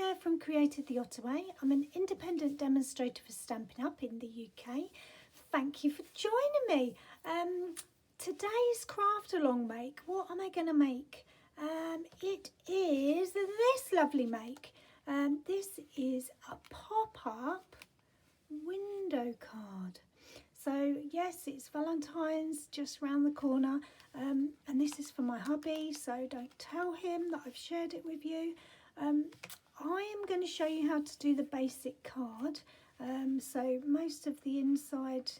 there from Created the Ottaway. I'm an independent demonstrator for Stampin' Up in the UK. Thank you for joining me. Today's craft along make, what am I going to make? It is this lovely make. This is a pop-up window card. So yes, it's Valentine's just round the corner, and this is for my hubby, so don't tell him that I've shared it with you. I am going to show you how to do the basic card. So most of the inside,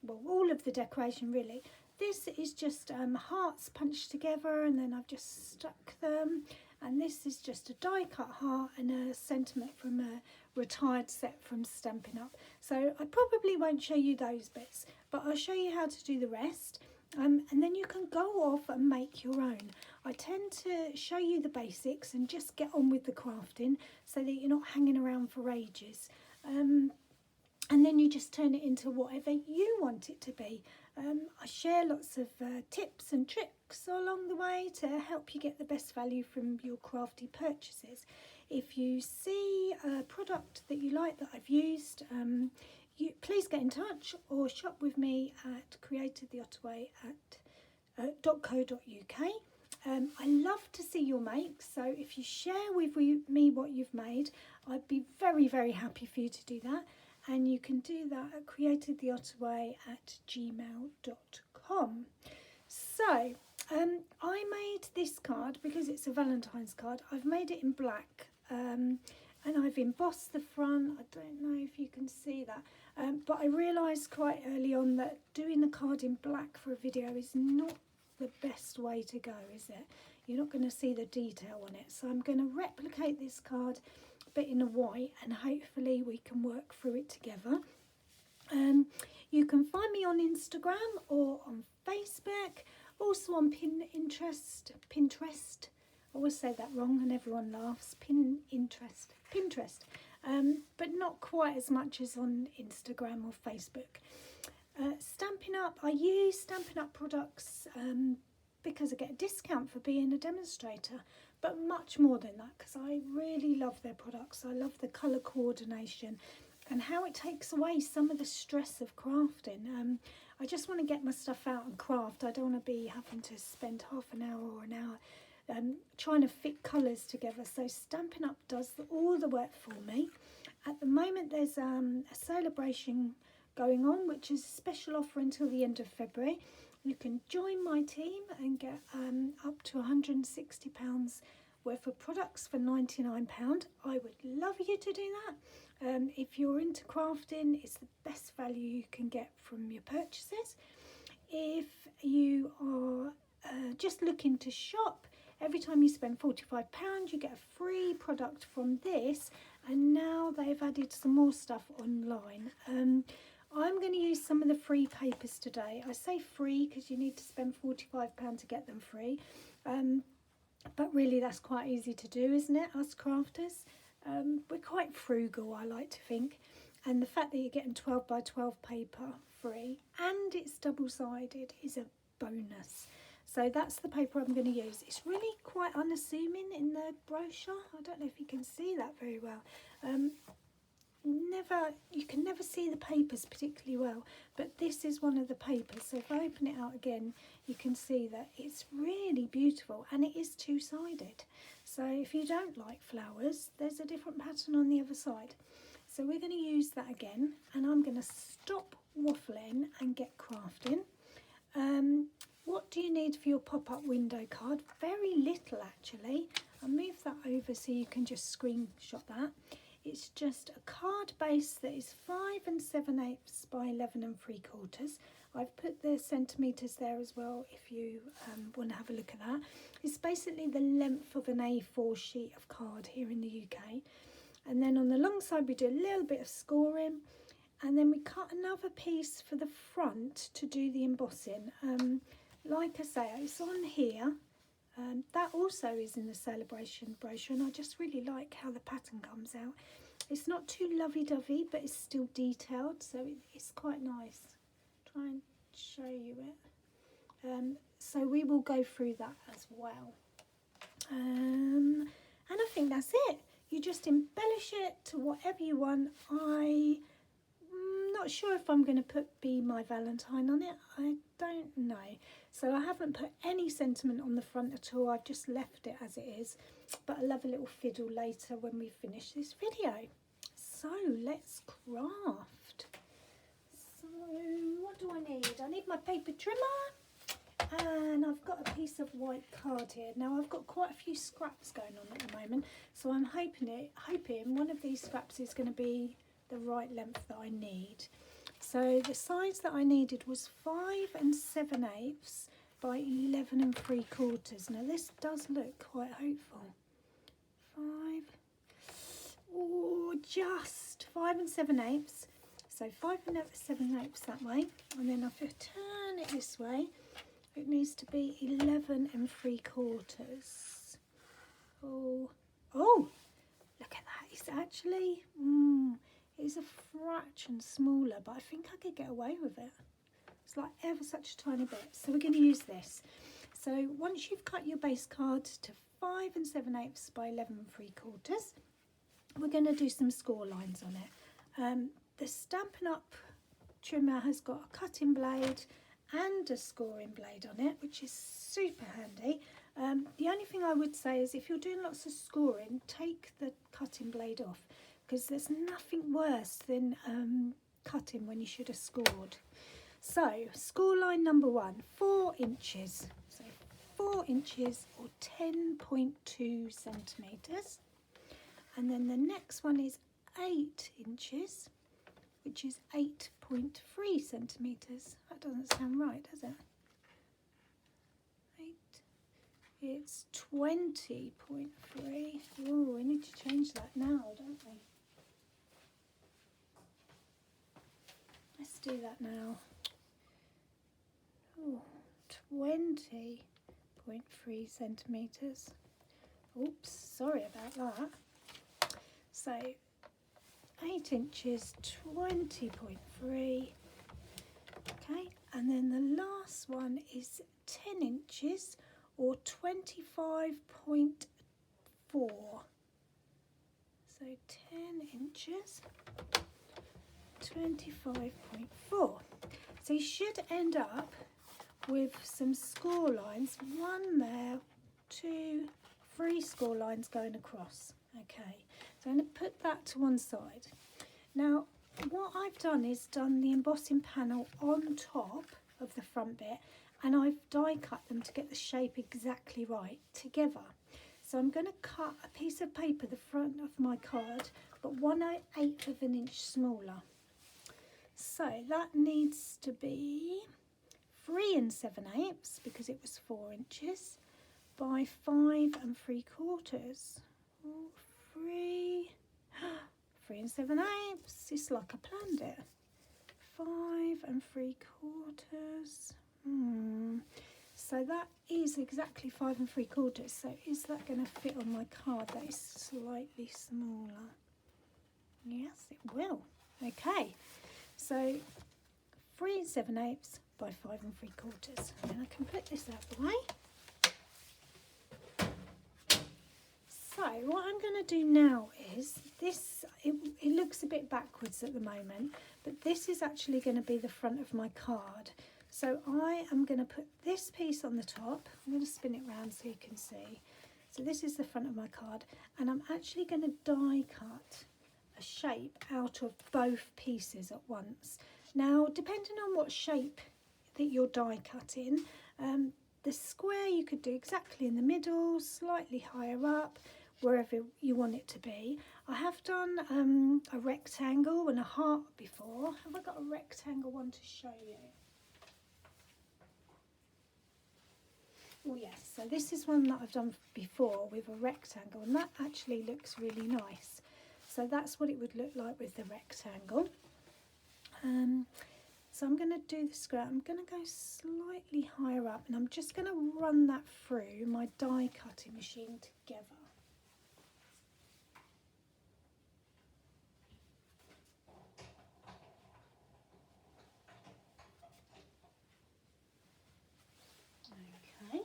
well, all of the decoration really. This is just hearts punched together, and then I've just stuck them. And this is just a die cut heart and a sentiment from a retired set from Stampin' Up. So I probably won't show you those bits, but I'll show you how to do the rest. And then you can go off and make your own. I tend to show you the basics and just get on with the crafting so that you're not hanging around for ages. And then you just turn it into whatever you want it to be. I share lots of tips and tricks along the way to help you get the best value from your crafty purchases. If you see a product that you like that I've used, please get in touch or shop with me at createdtheottaway.co.uk. I love to see your makes, so if you share with me what you've made, I'd be very, very happy for you to do that. And you can do that at createdtheottaway@gmail.com. So I made this card because it's a Valentine's card. I've made it in black, and I've embossed the front. I don't know if you can see that, but I realised quite early on that doing a card in black for a video is not the best way to go, is it? You're not going to see the detail on it. So I'm going to replicate this card but in a white, and hopefully we can work through it together. You can find me on Instagram or on Facebook, also on Pinterest. I always say that wrong and everyone laughs. Pinterest, but not quite as much as on Instagram or Facebook. Stampin' Up, I use Stampin' Up products because I get a discount for being a demonstrator, but much more than that because I really love their products. I love the colour coordination and how it takes away some of the stress of crafting. I just want to get my stuff out and craft. I don't want to be having to spend half an hour or an hour trying to fit colours together. So Stampin' Up does all the work for me. At the moment there's a Saleabration going on, which is a special offer until the end of February. You can join my team and get up to £160 worth of products for £99. I would love you to do that. If you're into crafting, it's the best value you can get from your purchases. If you are just looking to shop, every time you spend £45, you get a free product from this, and now they've added some more stuff online. I'm going to use some of the free papers today. I say free because you need to spend £45 to get them free. But really that's quite easy to do, isn't it, us crafters? We're quite frugal, I like to think. And the fact that you're getting 12 by 12 paper free and it's double-sided is a bonus. So that's the paper I'm going to use. It's really quite unassuming in the brochure. I don't know if you can see that very well. You can never see the papers particularly well, but this is one of the papers. So if I open it out again, you can see that it's really beautiful, and it is two-sided. So if you don't like flowers, there's a different pattern on the other side. So we're going to use that again, and I'm going to stop waffling and get crafting. What do you need for your pop-up window card? Very little actually. I'll move that over so you can just screenshot that. It's just a card base that is 5 7/8 by 11 3/4. I've put the centimetres there as well if you want to have a look at that. It's basically the length of an A4 sheet of card here in the UK. And then on the long side we do a little bit of scoring, and then we cut another piece for the front to do the embossing. Like I say, it's on here. That also is in the Saleabration brochure, and I just really like how the pattern comes out. It's not too lovey-dovey, but it's still detailed, so it's quite nice. Try and show you it. So we will go through that as well. And I think that's it. you just embellish it to whatever you want. I'm not sure if I'm going to put Be My Valentine on it. I don't know. So I haven't put any sentiment on the front at all. I've just left it as it is. But I'll have a little fiddle later when we finish this video. So let's craft. So what do I need? I need my paper trimmer, and I've got a piece of white card here. Now I've got quite a few scraps going on at the moment, so I'm hoping one of these scraps is going to be the right length that I need. So the size that I needed was 5 7/8 by 11 3/4. Now this does look quite hopeful. 5, or just 5 7/8. So 5 7/8 that way, and then if I turn it this way, it needs to be 11 3/4. Oh, look at that! It's actually it's a fraction smaller, but I think I could get away with it. It's like ever such a tiny bit. So we're going to use this. So once you've cut your base card to 5 7/8 by 11 3/4, we're going to do some score lines on it. The Stampin' Up trimmer has got a cutting blade and a scoring blade on it, which is super handy. The only thing I would say is if you're doing lots of scoring, take the cutting blade off, because there's nothing worse than cutting when you should have scored. So score line number 1, 4 inches. So 4 inches or 10.2 centimetres. And then the next one is 8 inches, which is 8.3 centimetres. That doesn't sound right, does it? 8. It's 20.3. Oh, we need to change that now, don't we? Let's do that now. Oh, 20.3 centimetres. Oops, sorry about that. So 8 inches, 20.3. Okay, and then the last one is 10 inches or 25.4. So 10 inches, 25.4. So you should end up with some score lines, 1 there, 2, 3 score lines going across. Okay, so I'm going to put that to one side. Now what I've done is done the embossing panel on top of the front bit, and I've die cut them to get the shape exactly right together. So I'm going to cut a piece of paper the front of my card, but 1/8 of an inch smaller. So that needs to be 3 7/8 because it was 4 inches by 5 3/4. 3 7/8. It's like I planned it. 5 3/4. So that is exactly 5 3/4. So is that going to fit on my card? That is slightly smaller. Yes, it will. Okay. So 3 7/8 by 5 3/4. And I can put this out the way. So what I'm going to do now is this, it looks a bit backwards at the moment, but this is actually going to be the front of my card. So I am going to put this piece on the top. I'm going to spin it around so you can see. So this is the front of my card, and I'm actually going to die cut a shape out of both pieces at once. Now, depending on what shape that you're die cutting, the square you could do exactly in the middle, slightly higher up, wherever you want it to be. I have done a rectangle and a heart before. Have I got a rectangle one to show you? Oh yes, so this is one that I've done before with a rectangle, and that actually looks really nice. So that's what it would look like with the rectangle. So I'm going to do the square. I'm going to go slightly higher up, and I'm just going to run that through my die cutting machine together. Okay.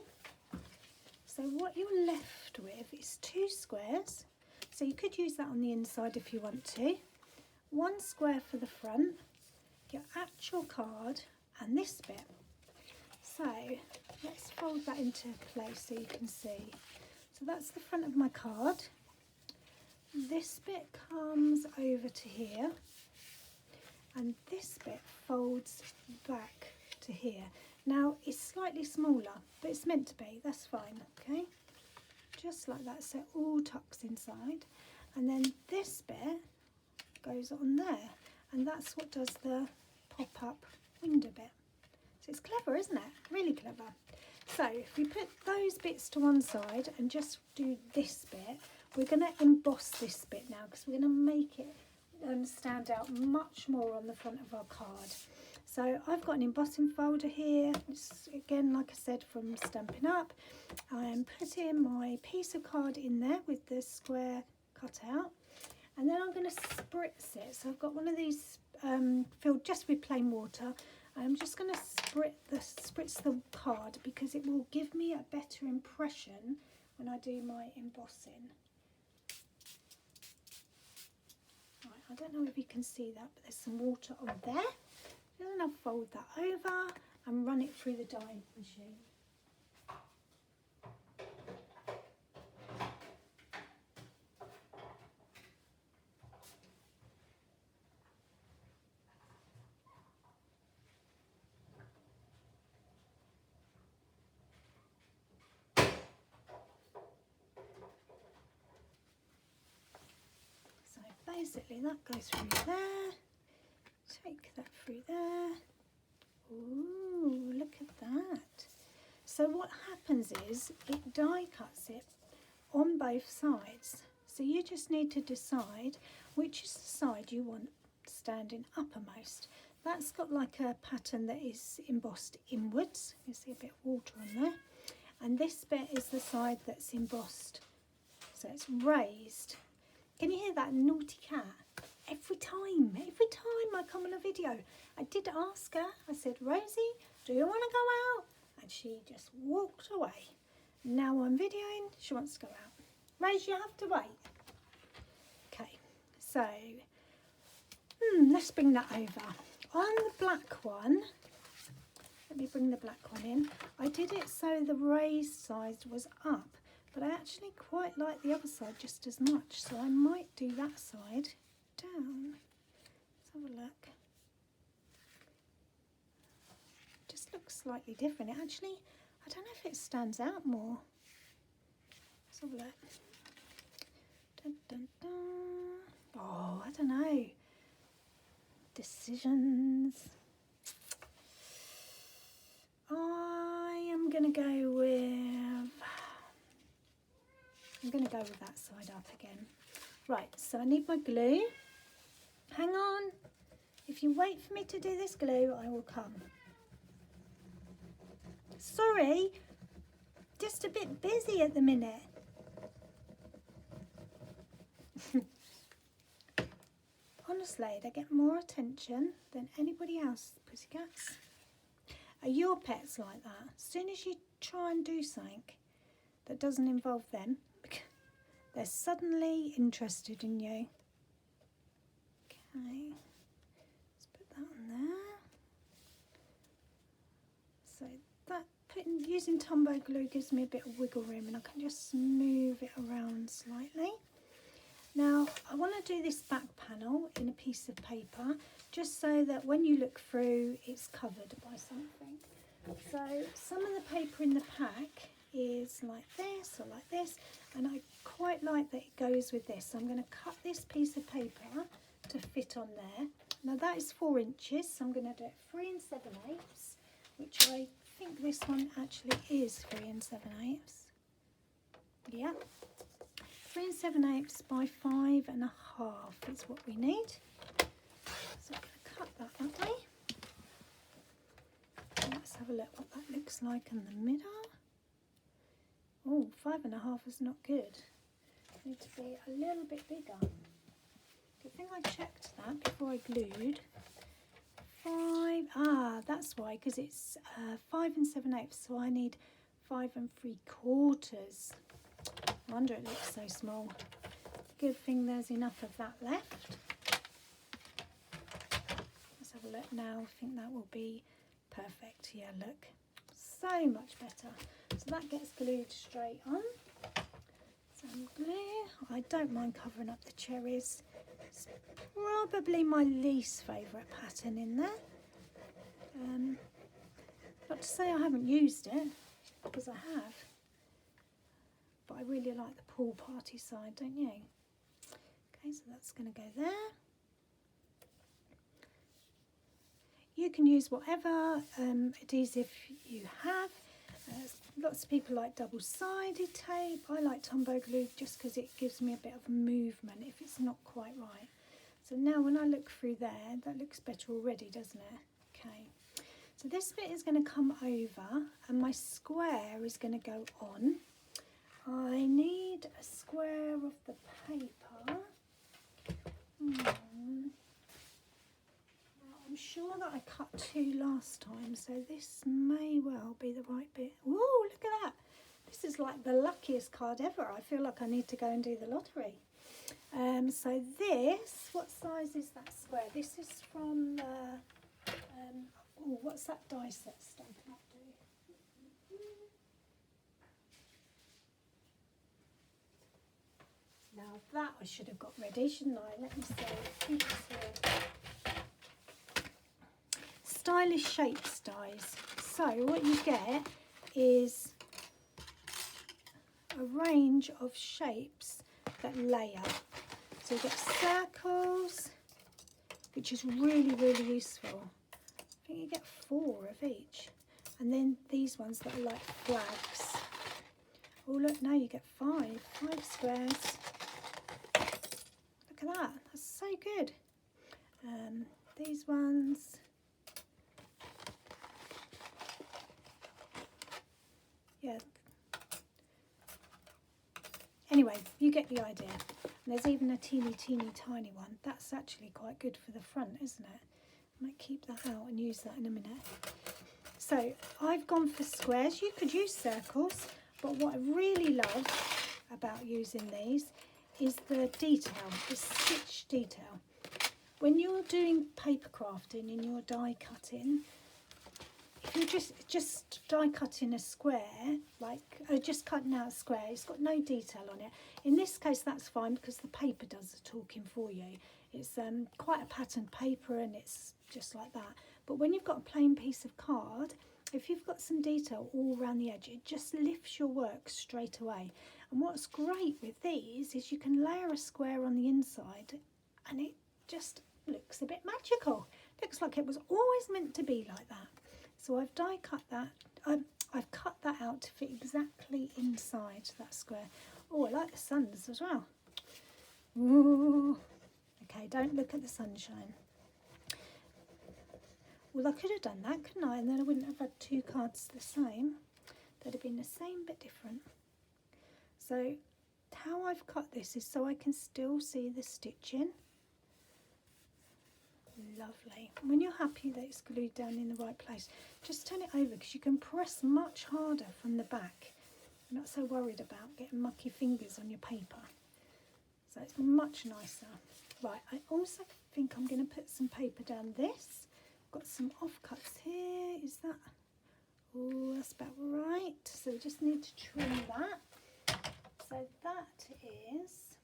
So what you're left with is 2 squares. So you could use that on the inside if you want to. 1 square for the front, your actual card, and this bit. So let's fold that into place so you can see. So that's the front of my card. This bit comes over to here, and this bit folds back to here. Now it's slightly smaller, but it's meant to be, that's fine, okay? Just like that, so it all tucks inside. And then this bit goes on there, and that's what does the pop-up window bit. So it's clever, isn't it? Really clever. So if we put those bits to one side and just do this bit, we're going to emboss this bit now, because we're going to make it stand out much more on the front of our card. So I've got an embossing folder here. It's, again, like I said, from Stampin'Up. I am putting my piece of card in there with the square cut out, and then I'm going to spritz it. So I've got one of these filled just with plain water. I'm just going to spritz the card, because it will give me a better impression when I do my embossing. Right, I don't know if you can see that, but there's some water on there. Then I'll fold that over and run it through the dyeing machine. So basically that goes through there. Take that through there. Ooh, look at that. So what happens is it die cuts it on both sides. So you just need to decide which is the side you want standing uppermost. That's got like a pattern that is embossed inwards. You see a bit of water on there. And this bit is the side that's embossed, so it's raised. Can you hear that naughty cat? Every time I come on a video, I did ask her, I said, Rosie, do you want to go out? And she just walked away. Now I'm videoing, she wants to go out. Rosie, you have to wait. Okay, so, let's bring that over. On the black one, let me bring the black one in. I did it so the raised side was up, but I actually quite like the other side just as much, so I might do that side down. Let's have a look. Just looks slightly different. It actually, I don't know if it stands out more. Let's have a look. Dun, dun, dun. Oh, I don't know. Decisions. I am going to go with, that side up again. Right, so I need my glue. Hang on. If you wait for me to do this glue, I will come. Sorry, just a bit busy at the minute. Honestly, they get more attention than anybody else, pussycats. Are your pets like that? As soon as you try and do something that doesn't involve them, they're suddenly interested in you. Okay, let's put that on there. So that using Tombow glue gives me a bit of wiggle room, and I can just move it around slightly. Now I want to do this back panel in a piece of paper, just so that when you look through it's covered by something. So some of the paper in the pack is like this or like this, and I quite like that it goes with this. So I'm going to cut this piece of paper to fit on there. Now that is 4 inches, so I'm going to do it 3 7/8, which I think this one actually is 3 7/8. Yeah, 3 7/8 by 5.5 is what we need. So I'm going to cut that way. Let's have a look what that looks like in the middle. Oh, 5.5 is not good. Need to be a little bit bigger. Good thing I checked that before I glued. 5, that's why, because it's 5 7/8, so I need 5 3/4. No wonder it looks so small. good thing there's enough of that left. Let's have a look now. I think that will be perfect. Yeah, look, so much better. So that gets glued straight on. Some glue. I don't mind covering up the cherries. It's probably my least favourite pattern in there. Not to say I haven't used it, because I have. But I really like the pool party side, don't you? Okay, so that's going to go there. You can use whatever adhesive you have. Lots of people like double-sided tape. I like Tombow glue just because it gives me a bit of movement if it's not quite right. So now when I look through there, that looks better already, doesn't it? Okay. So this bit is going to come over and my square is going to go on. I need a square of the paper. I'm sure that I cut 2 last time, so this may well be the right bit. Whoa, look at that. This is like the luckiest card ever. I feel like I need to go and do the lottery. So this, what size is that square? This is from, what's that die set Stampin'Up do? Now that I should have got ready, shouldn't I? Let me see. Here. Stylish Shapes dies. So what you get is a range of shapes that layer. So you get circles, which is really, really useful. I think you get 4 of each. And then these ones that are like flags. Oh look, now you get 5 squares. Look at that, that's so good. These ones, yeah. Anyway, you get the idea. And there's even a teeny tiny one. That's actually quite good for the front, isn't it? I might keep that out and use that in a minute. So I've gone for squares. You could use circles, but what I really love about using these is the detail, the stitch detail. When you're doing paper crafting and you're die cutting, if you're just die cutting a square, like just cutting out a square, it's got no detail on it. In this case, that's fine because the paper does the talking for you. It's quite a patterned paper and it's just like that. But when you've got a plain piece of card, if you've got some detail all around the edge, it just lifts your work straight away. And what's great with these is you can layer a square on the inside and it just looks a bit magical. Looks like it was always meant to be like that. So I've die cut that. I've cut that out to fit exactly inside that square. Oh, I like the suns as well. Ooh. Okay, don't look at the sunshine. Well, I could have done that, couldn't I? And then I wouldn't have had 2 cards the same. They'd have been the same but different. So how I've cut this is so I can still see the stitching. Lovely. When you're happy that it's glued down in the right place, just turn it over because you can press much harder from the back. You're not so worried about getting mucky fingers on your paper. So it's much nicer. Right, I also think I'm going to put some paper down this. Got some offcuts here. Is that? Oh, that's about right. So we just need to trim that. So that is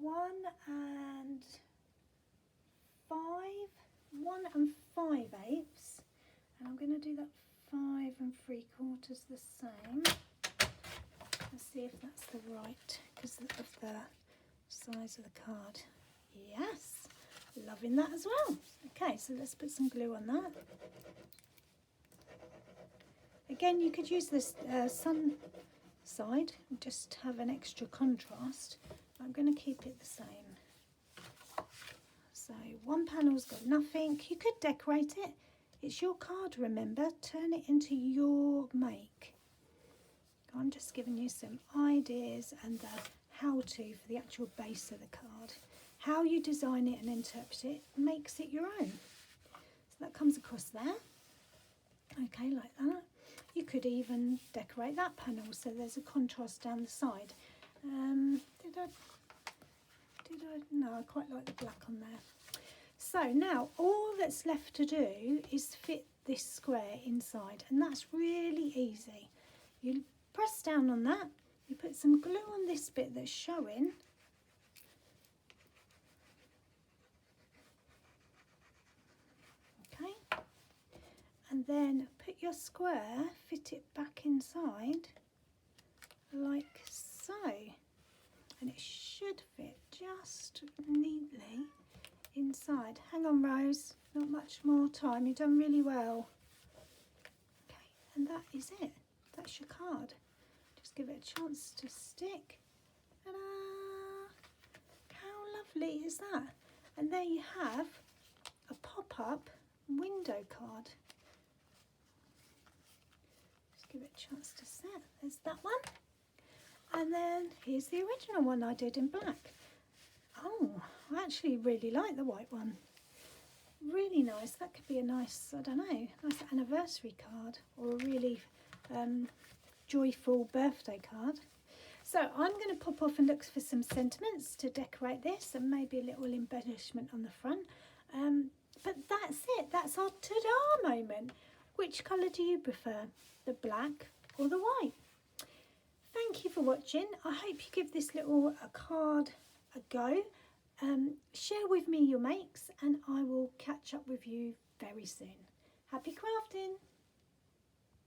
1 and 5/8, and I'm going to do that 5 3/4 the same. Let's see if that's the right, because of the size of the card. Yes, loving that as well. Okay, so let's put some glue on that. Again, you could use this sun side and just have an extra contrast. I'm going to keep it the same. So one panel's got nothing. You could decorate it. It's your card, remember. Turn it into your make. I'm just giving you some ideas and the how-to for the actual base of the card. How you design it and interpret it makes it your own. So that comes across there. Okay, like that. You could even decorate that panel so there's a contrast down the side. No, I quite like the black on there. So now all that's left to do is fit this square inside, and that's really easy. You press down on that, you put some glue on this bit that's showing, okay, and then put your square, fit it back inside like so, and it should fit just neatly inside. Hang on, Rose, not much more time, you've done really well. Okay, and that is it, that's your card. Just give it a chance to stick. Ta-da! How lovely is that? And there you have a pop-up window card. Just give it a chance to set. There's that one. And then here's the original one I did in black. Oh, I actually really like the white one. Really nice. That could be a nice, I don't know, nice anniversary card, or a really joyful birthday card. So I'm going to pop off and look for some sentiments to decorate this, and maybe a little embellishment on the front. But that's it. That's our ta-da moment. Which colour do you prefer, the black or the white? Thank you for watching. I hope you give this little card a go. Share with me your makes, and I will catch up with you very soon. Happy crafting!